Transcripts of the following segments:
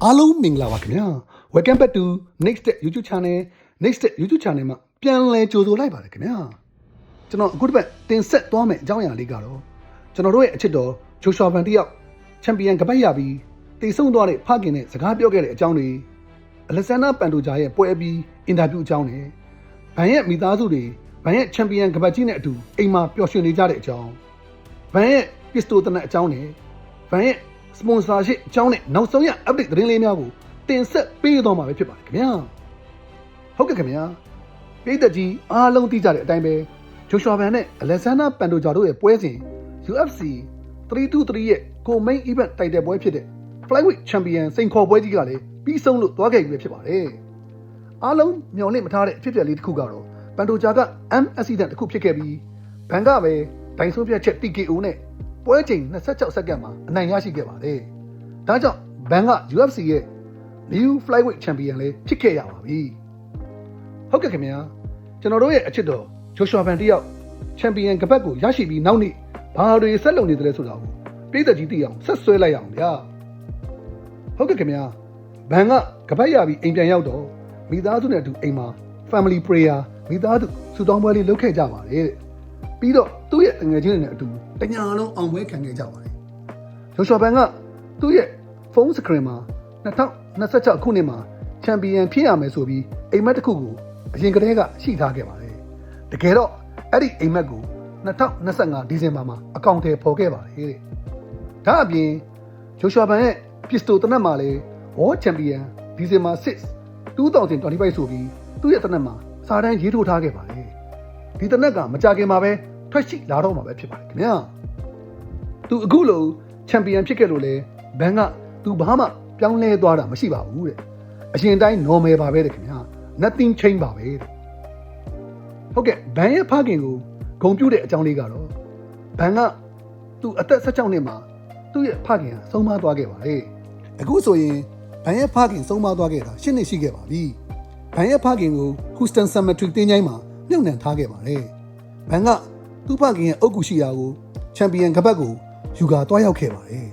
အားလုံးမင်္ဂလာပါခင်ဗျာ Welcome back to Next Step YouTube Channel Next Step YouTube Channel မှာပြန်လည်ကြိုဆိုလိုက်ပါတယ်ခင်ဗျာကျွန်တော်အခုတစ်ပတ်တင်ဆက်သွားမယ့်အကြောင်းအရာလေးကတော့ကျွန်တော်တို့ရဲ့အချစ်တော်ဂျိုရှွာဗန်တယောက်ချန်ပီယံကပတ်ရပြီးတည်ဆုံသွားတဲ့ဖခင်နဲ့စကားပြောခဲ့တဲ့အကြောင်းတွေအလက်ဆန်နာပန်တိုဂျာရဲ့ပွဲပြီးအင်တာဗျူးအကြောင်းတွေဗန်ရဲ့မိသားစုတွေဗန်ရဲ့ချန်ပီယံကပတ်ကြီးနဲ့အတူအိမ်မှာပျော်ရွှင်နေကြတဲ့အကြောင်းဗန်ရဲ့ပစ္စတိုတနက်အကြောင်းနဲ့ဗန်ရဲ့စပွန်ဆာရှစ်အကြောင်းနဲ့နောက်ဆုံးရ update သတင်းလေးများကိုတင်ဆက်ပေးသွားမှာပဲဖြစ်ပါတယ်ခင်ဗျာဟုတ်ကဲ့ခင်ဗျာပြည်သက်ကြီးအားလုံးသိကြတဲ့အတိုင်းပဲဂျိုရှွာဗန်နဲ့အလက်ဆန်နာပန်တိုဂျာတို့ရဲ့ပွဲစဉ် UFC 323ရဲ့ကို main event တိုက်တဲ့ပွဲဖြစ်တဲ့ Flyweight Champion စိန်ခေါ်ပွဲကြီးကလည်းပြီးဆုံးလို့သွားခဲ့ပြီဖြစ်ပါတယ်အားလုံးမျှော်လင့်မထားတဲ့အဖြစ်အပျက်လေးတစ်ခုကတော့ပန်တိုဂျာက M accident တစ်ခုဖြစ်ခဲ့ပြီးဘန်ကပဲဒိုင်ဆိုပြတ်ချက် TKO နဲ့ပွဲချိန်26စက္ကန့်မှာအနိုင်ရရှိခဲ့ပါတယ်ဒါကြောင့်ဘန်က UFC ရဲ့ New Flyweight Champion လေးဖြစ်ခဲ့ရပါပြီဟုတ်ကဲ့ခင်ဗျာကျွန်တော်တို့ရဲ့အချစ်တော်ဂျိုရှွာဗန်တယောက်ချန်ပီယံကပတ်ကိုရရှိပြီးနောက်နေ့ဘာတွေဆက်လုပ်နေတယ်ဆိုတာကိုပြည်သက်ကြီးသိအောင်ဆက်ဆွဲလိုက်အောင်ဗျာဟုတ်ကဲ့ခင်ဗျာဘန်ကကပတ်ရပြီးအိမ်ပြန်ရောက်တော့မိသားစုနဲ့အတူအိမ်မှာ Family Prayer မိသားစုဆုတောင်းပွဲလေးလုပ်ခဲ့ကြပါတယ်တဲ့ပြီးတော့သူ့ရဲ့ငွေချင်းတွေနဲ့အတူတညာလုံးအောင်ပွဲခံခဲ့ကြပါတယ်ဂျိုရှွာဗန်ကသူ့ရဲ့ဖုန်းစကရင်မှာ2026ခုနှစ်မှာချန်ပီယံဖြစ်ရမယ်ဆိုပြီးအိမ်မက်တစ်ခုကိုအရင်ကတည်းကရှိထားခဲ့ပါတယ်တကယ်တော့အဲ့ဒီအိမ်မက်ကို2025ဒီဇင်ဘာမှာအကောင့်ထဲပေါ်ခဲ့ပါတယ်တဲ့ဒါအပြင်ဂျိုရှွာဗန်ရဲ့ပစ္စတိုတနက်မှာလည်း World Champion ဒီဇင်ဘာ6 2025ဆိုပြီးသူ့ရဲ့တနက်မှာစာတမ်းရေးထိုးထားခဲ့ပါတယ်ဒီတနက်ကမကြခင်မှာပဲထွက်ရှိလာတော့မှာပဲဖြစ်ပါတယ်ခင်ဗျာသူအခုလိုချန်ပီယံဖြစ်ခဲ့လို့လေဘန်ကသူဘာမှပြောင်းလဲသွားတာမရှိပါဘူးတဲ့အရင်တိုင်း normal ပါပဲတဲ့ခင်ဗျာ nothing change ပါပဲတဲ့ဟုတ်ကဲ့ဘန်ရဲ့ဖခင်ကိုဂုဏ်ပြုတဲ့အကြောင်းလေးကတော့ဘန်ကသူအသက်16နှစ်မှာသူ့ရဲ့ဖခင်ကဆုံးမသွားခဲ့ပါတယ်အခုဆိုရင်ဘန်ရဲ့ဖခင်ဆုံးမသွားခဲ့တာ10နှစ်ရှိခဲ့ပါပြီဘန်ရဲ့ဖခင်ကို Houston Cemetery တင်းချိုင်းမှာမြုပ်နှံထားခဲ့ပါတယ်ဘန်ကသူ့ဖခင်ရဲ့အုတ်ဂူရှိရာကိုချန်ပီယံကပတ်ကိုယူကာတွားရောက်ခဲ့ပါတယ်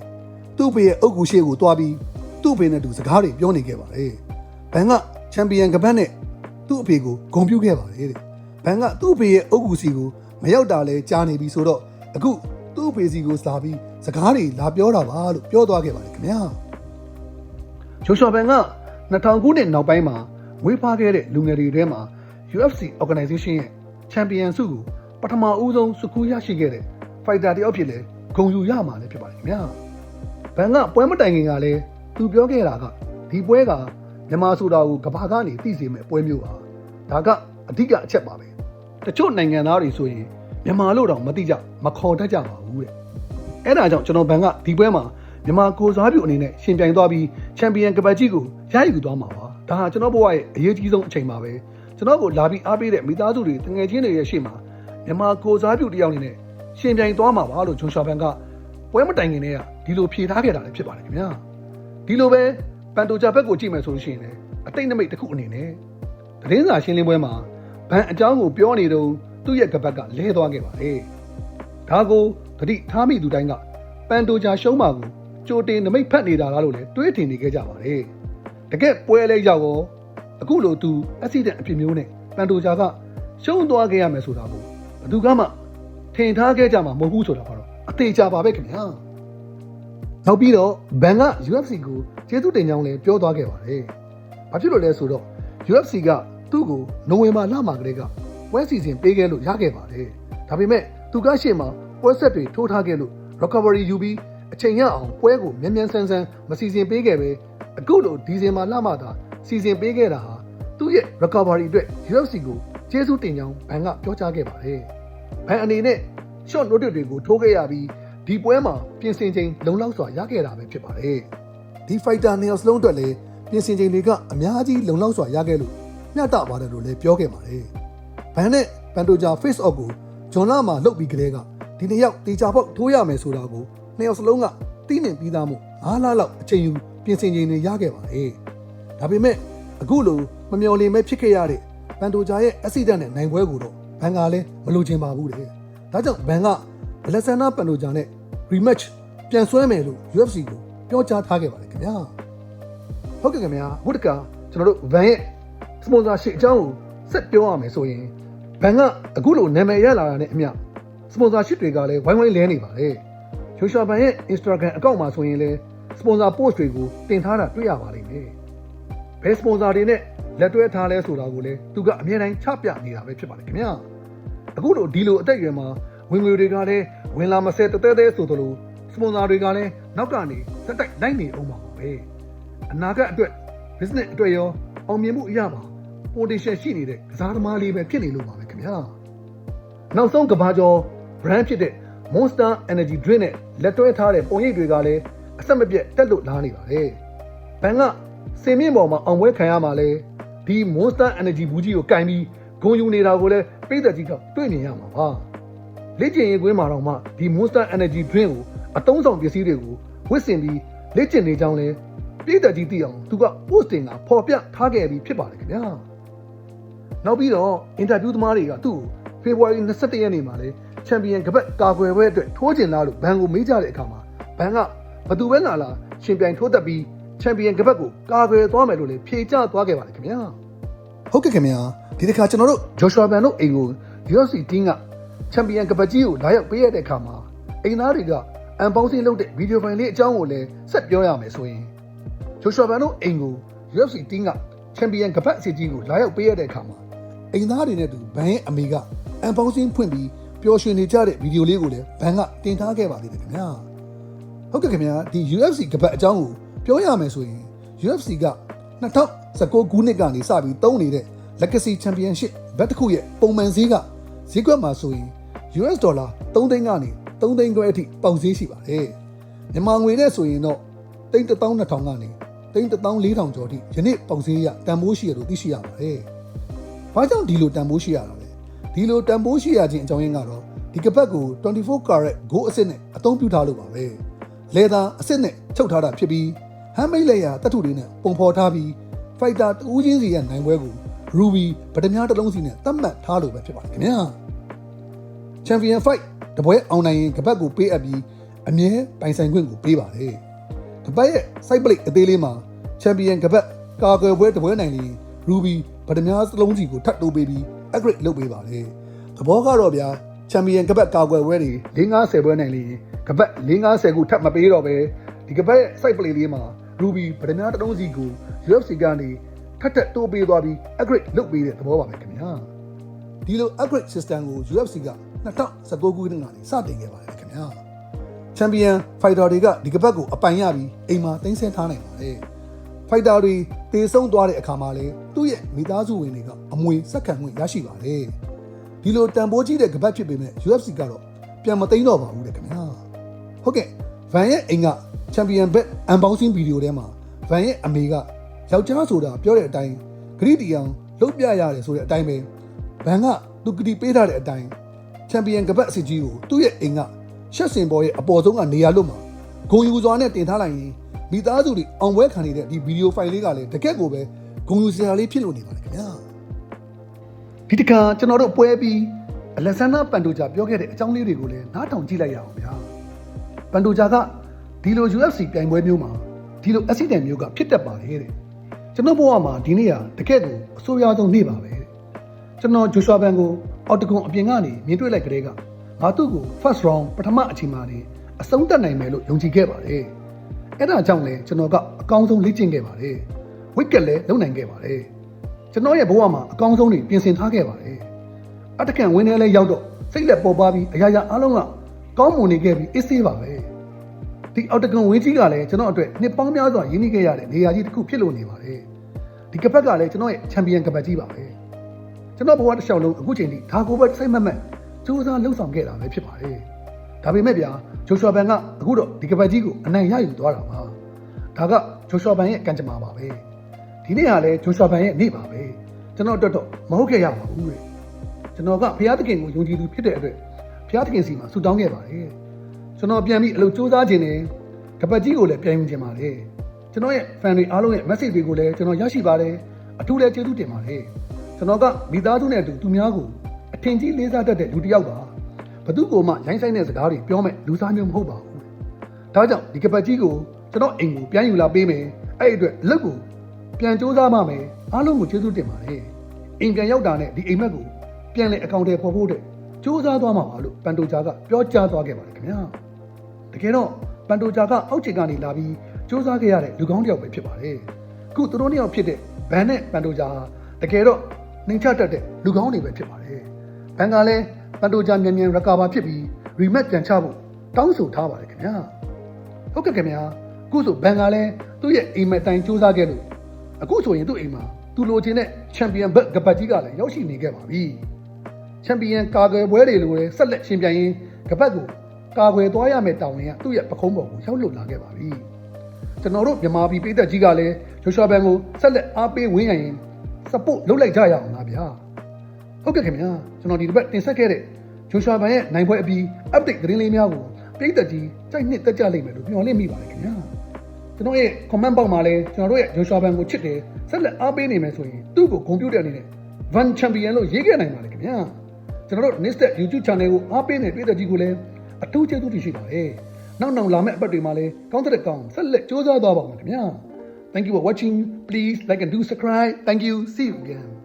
သူ့ဖေရဲ့အုတ်ဂူရှိကိုတွားပြီးသူ့ဖေနဲ့တူစကားတွေပြောနေခဲ့ပါတယ်ဘန်ကချန်ပီယံကပတ်နဲ့သူ့အဖေကိုဂုဏ်ပြုခဲ့ပါတယ်တဲ့ဘန်ကသူ့ဖေရဲ့အုတ်ဂူစီကိုမရောက်တာလဲကြားနေပြီဆိုတော့အခုသူ့ဖေစီကိုစာပြီးစကားတွေလာပြောတာပါလို့ပြောသွားခဲ့ပါတယ်ခင်ဗျာဂျိုရှွာဗန်က2000ခုနှစ်နောက်ပိုင်းမှာမွေးဖွားခဲ့တဲ့လူငယ်တွေထဲမှာ UFC Organization ရဲ့ချန်ပီယံဆုကိုပထမဦးဆုံးစုကူးရရှိခဲ့တဲ့ fighter တယောက်ဖြစ်လဲဂုဏ်ယူရမှာလည်းဖြစ်ပါတယ်ခင်ဗျာဘန်ကပွဲမတိုင်ခင်ကလည်းသူပြောခဲ့တာကဒီပွဲကမြန်မာဆိုတာကိုကဘာကနေသိစေမဲ့ပွဲမျိုးပါဒါကအဓိကအချက်ပါပဲတချို့နိုင်ငံသားတွေဆိုရင်မြန်မာလို့တော့မသိကြမခေါ်တတ်ကြပါဘူးတဲ့အဲ့ဒါကြောင့်ကျွန်တော်ဘန်ကဒီပွဲမှာမြန်မာကိုစားပြုအနေနဲ့ရှင်ပြိုင်သွားပြီးချန်ပီယံကပတ်ကြီးကိုရယူသွားမှာပါဒါဟာကျွန်တော်ဘဝရဲ့အရေးကြီးဆုံးအချိန်ပါပဲကျွန်တော်ကိုလာပြီးအားပေးတဲ့မိသားစုတွေတငယ်ချင်းတွေရဲ့ရှေ့မှာမြန်မာကိုစားပြုတယောက်အနေနဲ့ရှင်ပြိုင်သွားမှာပါလို့ဂျိုရှွာဗန်ကပွဲမတိုင်ခင်တည်းကဒီလိုဖြေထားခဲ့တာလည်းဖြစ်ပါတယ်ခင်ဗျာဒီလိုပဲပန်တိုဂျာဘက်ကိုကြည့်မယ်ဆိုလို့ရှိရင်လည်းအတိတ်နမိတ်တစ်ခုအနေနဲ့သတင်းစာရှင်းလင်းပွဲမှာဘန်အကြောင်းကိုပြောနေတော့သူ့ရဲ့ကပတ်ကလဲသွားခဲ့ပါတယ်ဒါကိုတတိထားမိသူတိုင်းကပန်တိုဂျာရှုံးမှာကိုကြိုတင်နမိတ်ဖတ်နေတာလားလို့လည်းတွေးထင်နေခဲ့ကြပါတယ်တကယ်ပွဲလဲရောက်တော့အခုလိုသူအက်ဆီဒန့်အဖြစ်မျိုးနဲ့ပန်တိုဂျာကရှုံးသွားခဲ့ရမယ်ဆိုတာကိုဘယ်သူကမှထင်ထားခဲ့ကြမှာမဟုတ်ဘူးဆိုတာကတော့အသေးချာပါပဲခင်ဗျာနောက်ပြီးတော့ဘန်က UFC ကိုကျေးဇူးတင်ကြောင်းလည်းပြောသွားခဲ့ပါတယ်ဘာဖြစ်လို့လဲဆိုတော့ UFC ကသူ့ကိုနိုဝင်ဘာလမှာကလေးကပွဲစီစဉ်ပေးခဲ့လို့ရခဲ့ပါတယ်ဒါပေမဲ့သူကရှေ့မှာပွဲဆက်တွေထိုးထားခဲ့လို့ recovery ယူပြီးအချိန်ရအောင်ပွဲကိုမြန်မြန်ဆန်းဆန်းမစီစဉ်ပေးခဲ့ပဲအခုလိုဒီဇင်ဘာလမှသာစီစဉ်ပေးခဲ့တာဟာသူ့ရဲ့ recovery အတွက် UFC ကိုကျေးဇူးတင်ကြောင်းဘန်ကပြောကြားခဲ့ပါတယ်ဘန်အနေနဲ့ short notice တွေကိုထိုးခဲ့ရပြီးဒီပွဲမှာပြင်ဆင်ချိန်လုံလောက်စွာရခဲ့တာပဲဖြစ်ပါတယ်ဒီ fighter နှစ်ယောက်စလုံးအတွက်လည်းပြင်ဆင်ချိန်တွေကအများကြီးလုံလောက်စွာရခဲ့လို့မျှတပါတယ်လို့လည်းပြောခဲ့ပါတယ်ဘန်နဲ့ပန်တိုဂျာ face off ကိုဂျွန်လာမှာလုပ်ပြီးကလေးကဒီနှစ်ယောက်တေချာပေါက်ထိုးရမယ်ဆိုတာကိုနှစ်ယောက်စလုံးကသိနေပြီးသားမို့9လလောက်အချိန်ယူပြင်ဆင်ချိန်တွေရခဲ့ပါတယ်ဒါပေမဲ့အခုလိုမမျှော်လင့်မဲ့ဖြစ်ခဲ့ရတဲ့ပန်တိုဂျာရဲ့ accident နဲ့နိုင်ပွဲကိုတော့ဘန်ကလည်းမလိုချင်ပါဘူးတဲ့ဒါကြောင့်ဘန်ကအလက်ဆန်နာပန်တိုဂျာနဲ့ rematch ပြန်ဆွဲမယ်လို့ UFC ကိုပြောကြားထားခဲ့ပါတယ်ခင်ဗျာ ဟုတ်ကဲ့ခင်ဗျာအခုတကကျွန်တော်တို့ဗန်ရဲ့စပွန်ဆာရှစ်အကြောင်းကိုဆက်ပြောရမယ်ဆိုရင်ဗန်ကအခုလိုနာမည်ရလာတာနဲ့အမျှစပွန်ဆာရှစ်တွေကလည်းဝိုင်းဝိုင်းလဲနေပါတယ်ဂျိုရှွာဗန်ရဲ့ Instagram အကောင့်မှာဆိုရင်လည်းစပွန်ဆာ post တွေကိုတင်ထားတာတွေ့ရပါလိမ့်မယ်ဘယ်စပွန်ဆာတွေနဲ့လက်တွဲထားလဲဆိုတာကိုလည်းသူကအမြဲတမ်းချပြနေတာပဲဖြစ်ပါတယ်ခင်ဗျာအခုလိုဒီလိုအတက်အရွယ်မှာဝင်ငွေတွေကလည်းဝင်လာမစဲတဲတဲဆိုသလိုစပွန်ဆာတွေကလည်းနောက်ကနေစက်တိုက်လိုက်နေအောင်ပါပဲအနာဂတ်အတွက် business အတွက်ရောအောင်မြင်မှုအရာပါ potential ရှိနေတဲ့ကစားသမားလေးပဲဖြစ်နေလို့ပါပဲခင်ဗျာနောက်ဆုံးကဘာကျော် brand ဖြစ်တဲ့ Monster Energy Drink နဲ့လက်တွဲထားတဲ့ပုံရိပ်တွေကလည်းအဆက်မပြတ်တက်လို့လာနေပါတယ်ဘန်ကစင်မြင့်ပေါ်မှာအောင်ပွဲခံရမှာလဲဒီ Monster Energy ဘူးကြီးကိုကင်ပြီးဂုံယူနေတာကိုလည်းပြည်သက်ကြီးကတွေ့မြင်ရမှာပါလက်ကျင်ရေးကွင်းမှာတော့မှဒီ Monster Energy Drink ကိုအတုံးဆောင်ပစ္စည်းတွေကိုဝစ်စင်ပြီးလက်ကျင်နေကြောင်းလဲပြည်သက်ကြီးသိအောင်သူက posting ကပေါ်ပြထားခဲ့ပြီးဖြစ်ပါတယ်ခင်ဗျာနောက်ပြီးတော့ interview သမားတွေကသူ့ကို February 21ရက်နေ့မှာလဲချန်ပီယံကပတ်ကာကွယ်ပွဲအတွက်ထိုးကျင်လာလို့ဘန်ကိုမေးကြတဲ့အခါမှာဘန်ကဘသူပဲလာရှင်ပြိုင်ထိုးတက်ပြီးချန်ပီယံကပတ်ကိုကာကွယ်သွားမယ်လို့လဲဖြေချသွားခဲ့ပါတယ်ခင်ဗျာဟုတ်ကဲ့ခင်ဗျာဒီတစ်ခါကျွန်တော်တို့ဂျိုရှွာဘန်တို့အိမ်ကို UFC team ကချန်ပီယံကပတ်ကြီးကိုလာရောက်ပေးရတဲ့အခါမှာအိမ်သားတွေကအန်ပေါင်းစင်းလုပ်တဲ့ဗီဒီယိုဖိုင်လေးအကြောင်းကိုလည်းဆက်ပြောရမယ်ဆိုရင်ဂျိုရှွာဘန်တို့အိမ်ကို UFC team ကချန်ပီယံကပတ်အစီအကြီးကိုလာရောက်ပေးရတဲ့အခါမှာအိမ်သားတွေနဲ့တူဘန်ရဲ့အမေကအန်ပေါင်းစင်းဖွင့်ပြီးပျော်ရွှင်နေကြတဲ့ဗီဒီယိုလေးကိုလည်းဘန်ကတင်ထားခဲ့ပါသေးတယ်ခင်ဗျာဟုတ်ကဲ့ခင်ဗျာဒီ UFC ကပတ်အကြောင်းကိုပြောရမယ်ဆိုရင် UFC က2019ခုနှစ်ကနေစပြီးသုံးနေတဲ့ Legacy Championship ဘက်တစ်ခုရဲ့ပုံမှန်ဈေးကဈေးကွက်မှာဆိုရင် US ဒေါ်လာ3သိန်းကနေ3သိန်းခွဲအထိပေါက်ဈေးရှိပါတယ်မြန်မာငွေနဲ့ဆိုရင်တော့31200ကနေ31400ကျော်အထိယနေ့ပေါက်ဈေးရတန်ဖိုးရှိရလို့သိရှိရပါတယ်ဘာကြောင့်ဒီလိုတန်ဖိုးရှိရတာလဲဒီလိုတန်ဖိုးရှိရခြင်းအကြောင်းရင်းကတော့ဒီကပတ်ကို24 carat gold အစစ်နဲ့အသုံးပြုထားလို့ပါပဲလေသာအစစ်နဲ့ချုပ်ထားတာဖြစ်ပြီးဟမ်းမိတ်လက်ရတတ်ထုတွေနဲ့ပုံဖော်ထားပြီး fighter တူးချင်းစီရဲ့နိုင်ပွဲကို ruby ဗဒမြားတစ်လုံးစီနဲ့သတ်မှတ်ထားလို့ပဲဖြစ်ပါတယ်ခင်ဗျာ champion fight တပွဲအောင်နိုင်ရင်ကပတ်ကိုပေးအပ်ပြီးအမြဲပိုင်ဆိုင်ခွင့်ကိုပေးပါတယ်ကပတ်ရဲ့ side plate အသေးလေးမှာ champion ကပတ်ကာကွယ်ပွဲတပွဲနိုင်ရင် ruby ဗဒမြားတစ်လုံးစီကိုထပ်တိုးပေးပြီး upgrade လုပ်ပေးပါတယ်သဘောကတော့ဗျာ champion ကပတ်ကာကွယ်ပွဲတွေ50ပွဲနိုင်ရင်ကပတ်50ခုထပ်မပေးတော့ပဲဒီကပတ်ရဲ့ side plate လေးမှာ ruby ဗဒမြားတစ်လုံးစီကို UFC ကနေထပ်တိုးပေးသွားပြီး upgrade လုပ်ပေးတဲ့သဘောပါပဲခင်ဗျာဒီလို upgrade system ကို UFC က2019ခုနှစ်ကနေစတင်ခဲ့ပါတယ်ခင်ဗျာချန်ပီယံ fighter တွေကဒီကပတ်ကိုအပိုင်ရပြီးအိမ်မှာတင်းဆင်းထားနိုင်ပါတယ် fighter တွေတေဆုံးသွားတဲ့အခါမှာလည်းသူ့ရဲ့မိသားစုဝင်တွေကအမွေစက္ကန့်ဝင်ရရှိပါတယ်ဒီလိုတန်ဖိုးကြီးတဲ့ကပတ်ဖြစ်ပေမဲ့ UFC ကတော့ပြန်မသိမ်းတော့ပါဘူးတဲ့ခင်ဗျာဟုတ်ကဲ့ဗန်ရဲ့အိမ်ကချန်ပီယံဘက်အန်ပေါင်းစင်းဗီဒီယိုထဲမှာဗန်ရဲ့အမေကယောက်ျားဆိုတာပြောတဲ့အတိုင်းဂရိတီအောင်လှုပ်ပြရတယ်ဆိုတဲ့အတိုင်းပဲဗန်ကသူဂရိပေးထားတဲ့အတိုင်းချန်ပီယံကပတ်အစစ်ကြီးကိုသူ့ရဲ့အိမ်ကရှက်စင်ပေါ်ရဲ့အပေါ်ဆုံးကနေရာလွတ်မှာဂုံယူစွာနဲ့တင်ထားလိုက်ရင်မိသားစုတွေအောင်ပွဲခံနေတဲ့ဒီဗီဒီယိုဖိုင်လေးကလည်းတကက်ကိုပဲဂုံယူစရာလေးဖြစ်လို့နေပါတယ်ခင်ဗျာဒီတခါကျွန်တော်တို့ပွဲပြီးအလက်ဆန်နာပန်တိုဂျာပြောခဲ့တဲ့အကြောင်းလေးတွေကိုလည်းနားထောင်ကြည့်လိုက်ရအောင်ဗျာပန်တိုဂျာကဒီလို UFC ပြိုင်ပွဲမျိုးမှာဒီလို accident မျိုးကဖြစ်တတ်ပါတယ်တဲ့ကျွန်တော်ဘဝမှာဒီနေ့ကတကက်ကိုအဆိုးရွားဆုံးနေ့ပါပဲကျွန်တော်ဂျိုရှွာဘန်ကိုအော်တကွန်အပြင်ကနေမြင်တွေ့လိုက်ကြတဲ့ကငါသူ့ကို first round ပထမအချိန်မှာနေအဆုံးသတ်နိုင်မယ်လို့ယုံကြည်ခဲ့ပါတယ်အဲ့ဒါကြောင့်လည်းကျွန်တော်ကအကောင်းဆုံးလေ့ကျင့်ခဲ့ပါတယ်ဝစ်ကက်လည်းလုပ်နိုင်ခဲ့ပါတယ်ကျွန်တော်ရဲ့ဘဝမှာအကောင်းဆုံးတွေပြင်ဆင်ထားခဲ့ပါတယ်အတကန်ဝင်းထဲလဲရောက်တော့စိတ်လက်ပေါ်ပါပြီးအရာရာအားလုံးကကောင်းမွန်နေခဲ့ပြီးအေးဆေးပါပဲဒီအော်တကွန်ဝင်းကြီးကလည်းကျွန်တော်အတွက်နှစ်ပေါင်းများစွာရင်းနှီးခဲ့ရတဲ့နေရာကြီးတစ်ခုဖြစ်လို့နေပါတယ်ဒီကပတ်ကလည်းကျွန်တော်ရဲ့ချန်ပီယံကပတ်ကြီးပါပဲကျွန်တော်ဘဝတစ်လျှောက်လုံးအခုချိန်ထိဒါကိုပဲစိတ်မမက်စူးစမ်းလှုပ်ဆောင်ခဲ့တာပဲဖြစ်ပါတယ်ဒါပေမဲ့ဗျာဂျိုရှွာဘန်ကအခုတော့ဒီကပတ်ကြီးကိုအနိုင်ရယူသွားတာပါဒါကဂျိုရှွာဘန်ရဲ့ကံကြမ္မာပါပဲဒီနေ့ကလည်းဂျိုရှွာဘန်ရဲ့နေ့ပါပဲကျွန်တော်အတွက်တော့မဟုတ်ခဲ့ရပါဘူးတဲ့ကျွန်တော်ကဘုရားသခင်ကိုယုံကြည်သူဖြစ်တဲ့အတွက်ဘုရားသခင်စီမှာဆုတောင်းခဲ့ပါတယ်ကျွန်တော်ပြန်ပြီးအလုပ်စူးစမ်းခြင်းနဲ့ကပတ်ကြီးကိုလည်းပြန်ယူခြင်းပါတယ်ကျွန်တော်ရဲ့ fan တွေအားလုံးရဲ့ message တွေကိုလည်းကျွန်တော်ရရှိပါတယ်အထူးလည်းကျေးဇူးတင်ပါတယ်ကျွန်တော်ကမိသားစုနဲ့အတူသူများကိုအထင်ကြီးလေးစားတတ်တဲ့လူတစ်ယောက်ပါဘသူ့ကိုမှရိုင်းဆိုင်တဲ့စကားတွေပြောမဲ့လူစားမျိုးမဟုတ်ပါဘူးဒါကြောင့်ဒီကပတ်ကြီးကိုကျွန်တော်အိမ်ကိုပြန်ယူလာပေးမယ် အဲ့အတွက်အလုပ်ကိုပြန်စူးစမ်းမှမယ်အားလုံးကိုကျေးဇူးတင်ပါတယ်အိမ်ပြန်ရောက်တာနဲ့ဒီအိမ်မက်ကိုပြန်လဲအကောင့်တွေပေါ်ဖို့တဲ့စူးစမ်းသွားမှာပါလို့ပန်တိုဂျာကပြောကြားသွားခဲ့ပါတယ်ခင်ဗျာတကယ်တော့ပန်တိုဂျာကအောက်ခြေကနေလာပြီးစူးစမ်းခဲ့ရတဲ့လူကောင်းတစ်ယောက်ပဲဖြစ်ပါတယ်အခုသူတို့နှစ်ယောက်ဖြစ်တဲ့ဘန်နဲ့ပန်တိုဂျာဟာတကယ်တော့နှိမ်ချတတ်တဲ့လူကောင်းတွေပဲဖြစ်ပါတယ်ဘန်ကလည်းပန်တိုဂျာမြန်မြန်ရကာဘာဖြစ်ပြီးရီမက်ပြန်ချဖို့တောင်းဆိုထားပါတယ်ခင်ဗျာဟုတ်ကဲ့ခင်ဗျာအခုဆိုဘန်ကလည်းသူ့ရဲ့အိမ်မက်တိုင်းစူးစမ်းခဲ့လို့အခုဆိုရင်သူ့အိမ်မှာသူလိုချင်တဲ့ချန်ပီယံဘက်ကပတ်ကြီးကလည်းရောက်ရှိနေခဲ့ပါပြီချန်ပီယံကာကွယ်ပွဲတွေလိုလည်းဆက်လက်ရှင်ပြိုင်ရင်းကပတ်ကိုကာကွယ်သွားရမယ့်တောင်းရင်ကသူ့ရဲ့ပခုံးပေါ်ကိုရောက်လွတ်လာခဲ့ပါပြီကျွန်တော်တို့မြန်မာပြည်ပြည်သက်ကြီးကလည်းဂျိုရှွာဘန်ကိုဆက်လက်အားပေးဝင်းရရင် support လုပ်လိုက်ကြရအောင်လားဗျာဟုတ်ကဲ့ခင်ဗျာကျွန်တော်ဒီတစ်ပတ်တင်ဆက်ခဲ့တဲ့ဂျိုရှွာဘန်ရဲ့နိုင်ပွဲအပြီး update သတင်းလေးများကိုပြည်သက်ကြီးစိုက်နှစ်တက်ကြလိမ့်မယ်လို့မျှော်လင့်မိပါတယ်ခင်ဗျာကျွန်တော်ရဲ့ comment box မှာလည်းကျွန်တော်တို့ရဲ့ဂျိုရှွာဘန်ကိုချစ်တယ်ဆက်လက်အားပေးနေမယ်ဆိုရင်သူ့ကိုဂုဏ်ပြုတဲ့အနေနဲ့ Van Champion လို့ရေးခဲ့နိုင်ပါတယ်ခင်ဗျာကျွန်တော်တို့ next YouTube channel ကိုအားပေးနေပြည်သက်ကြီးကိုလည်းအထူးကျေးဇူးတင်ရှိပါတယ်နောက်လာမယ့်အပတ်တွေမှာလည်းကောင်းတဲ့ကောင်းဆက်လက်စူးစမ်းသွားပါမယ်ခင်ဗျာ Thank you for watching. Please like and do subscribe. Thank you. See you again.